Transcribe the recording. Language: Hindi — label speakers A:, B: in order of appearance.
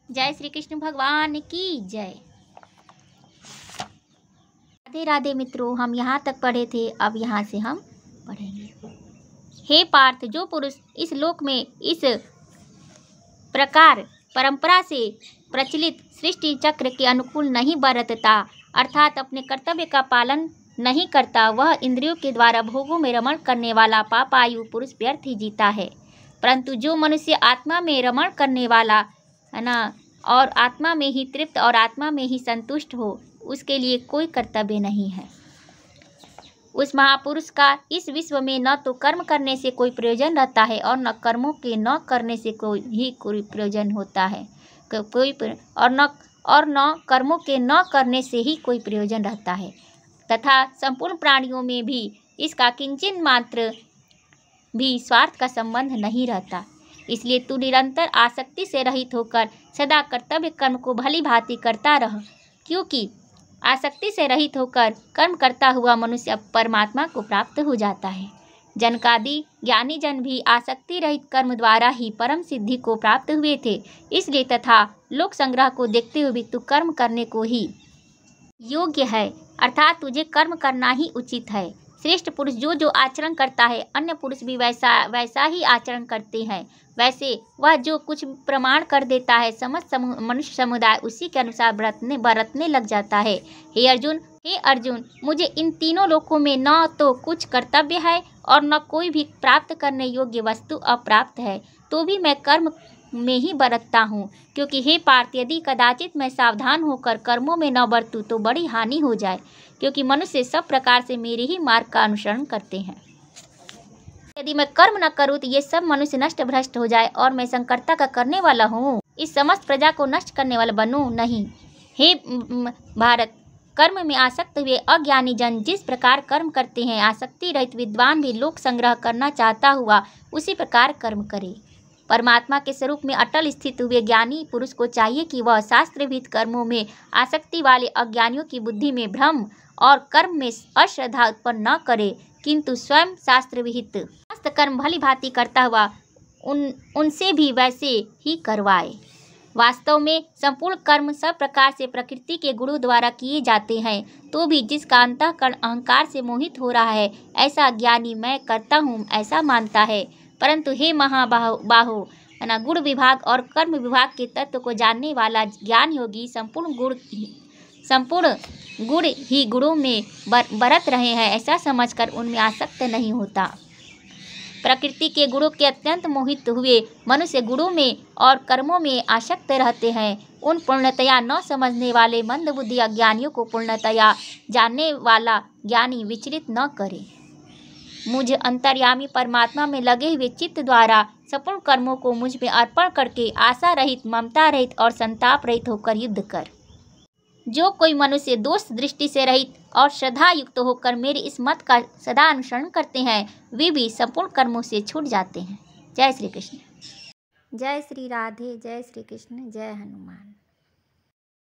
A: जय श्री कृष्ण भगवान की जय। राधे राधे मित्रों, हम यहाँ तक पढ़े थे, अब यहाँ से हम पढ़ेंगे। हे पार्थ, जो पुरुष इस लोक में इस प्रकार परंपरा से प्रचलित सृष्टि चक्र के अनुकूल नहीं बरतता, अर्थात अपने कर्तव्य का पालन नहीं करता, वह इंद्रियों के द्वारा भोगों में रमण करने वाला पापायु पुरुष व्यर्थ ही जीता है। परंतु जो मनुष्य आत्मा में रमण करने वाला है ना, और आत्मा में ही तृप्त और आत्मा में ही संतुष्ट हो, उसके लिए कोई कर्तव्य नहीं है। उस महापुरुष का इस विश्व में न तो कर्म करने से कोई प्रयोजन रहता है और न कर्मों के न करने से कोई प्रयोजन होता है, और न कर्मों के न करने से ही कोई प्रयोजन रहता है, तथा संपूर्ण प्राणियों में भी इसका किंचित मात्र भी स्वार्थ का संबंध नहीं रहता। इसलिए तू निरंतर आसक्ति से रहित होकर सदा कर्तव्य कर्म को भली भांति करता रह, क्योंकि आसक्ति से रहित होकर कर्म करता हुआ मनुष्य परमात्मा को प्राप्त हो जाता है। जनकादि ज्ञानी जन भी आसक्ति रहित कर्म द्वारा ही परम सिद्धि को प्राप्त हुए थे। इसलिए तथा लोक संग्रह को देखते हुए तू कर्म करने को ही योग्य है, अर्थात तुझे कर्म करना ही उचित है। श्रेष्ठ पुरुष जो जो आचरण करता है, अन्य पुरुष भी वैसा ही आचरण करते हैं। वैसे वह जो कुछ प्रमाण कर देता है, समस्त मनुष्य समुदाय उसी के अनुसार बरतने लग जाता है। हे अर्जुन, मुझे इन तीनों लोकों में न तो कुछ कर्तव्य है और न कोई भी प्राप्त करने योग्य वस्तु अप्राप्त है, तो भी मैं कर्म में ही बरतता हूँ। क्योंकि हे पार्थ, यदि कदाचित मैं सावधान होकर कर्मों में न बरतूँ तो बड़ी हानि हो जाए, क्योंकि मनुष्य सब प्रकार से मेरे ही मार्ग का अनुसरण करते हैं। यदि मैं कर्म न करूँ तो ये सब मनुष्य नष्ट भ्रष्ट हो जाए और मैं संकर्ता का करने वाला हूँ, इस समस्त प्रजा को नष्ट करने वाला बनूँ नहीं। हे भारत, कर्म में आसक्त हुए अज्ञानी जन जिस प्रकार कर्म करते हैं, आसक्ति रहित विद्वान भी लोक संग्रह करना चाहता हुआ उसी प्रकार कर्म करे। परमात्मा के स्वरूप में अटल स्थित हुए ज्ञानी पुरुष को चाहिए कि वह शास्त्रविहित कर्मों में आसक्ति वाले अज्ञानियों की बुद्धि में भ्रम और कर्म में अश्रद्धा उत्पन्न न करे, किंतु स्वयं शास्त्र विहित समस्त कर्म भली भांति करता हुआ उनसे भी वैसे ही करवाए। वास्तव में संपूर्ण कर्म सब प्रकार से प्रकृति के गुणों द्वारा किए जाते हैं, तो भी जिसका अंतःकरण अहंकार से मोहित हो रहा है, ऐसा ज्ञानी मैं करता हूँ ऐसा मानता है। परंतु हे महाबाहो, गुण विभाग और कर्म विभाग के तत्व को जानने वाला ज्ञान योगी संपूर्ण गुण ही गुणों में बरत रहे हैं, ऐसा समझकर उनमें आसक्त नहीं होता। प्रकृति के गुणों के अत्यंत मोहित हुए मनुष्य गुणों में और कर्मों में आसक्त रहते हैं। उन पूर्णतया न समझने वाले मंदबुद्धि अज्ञानियों को पूर्णतया जानने वाला ज्ञानी विचलित न करे। मुझ अंतर्यामी परमात्मा में लगे हुए चित्त द्वारा संपूर्ण कर्मों को मुझ में अर्पण करके आशा रहित, ममता रहित और संताप रहित होकर युद्ध कर। जो कोई मनुष्य दोष दृष्टि से रहित और श्रद्धा युक्त होकर मेरे इस मत का सदा अनुसरण करते हैं, वे भी संपूर्ण कर्मों से छूट जाते हैं। जय श्री कृष्ण। जय श्री राधे, जय श्री कृष्ण, जय हनुमान।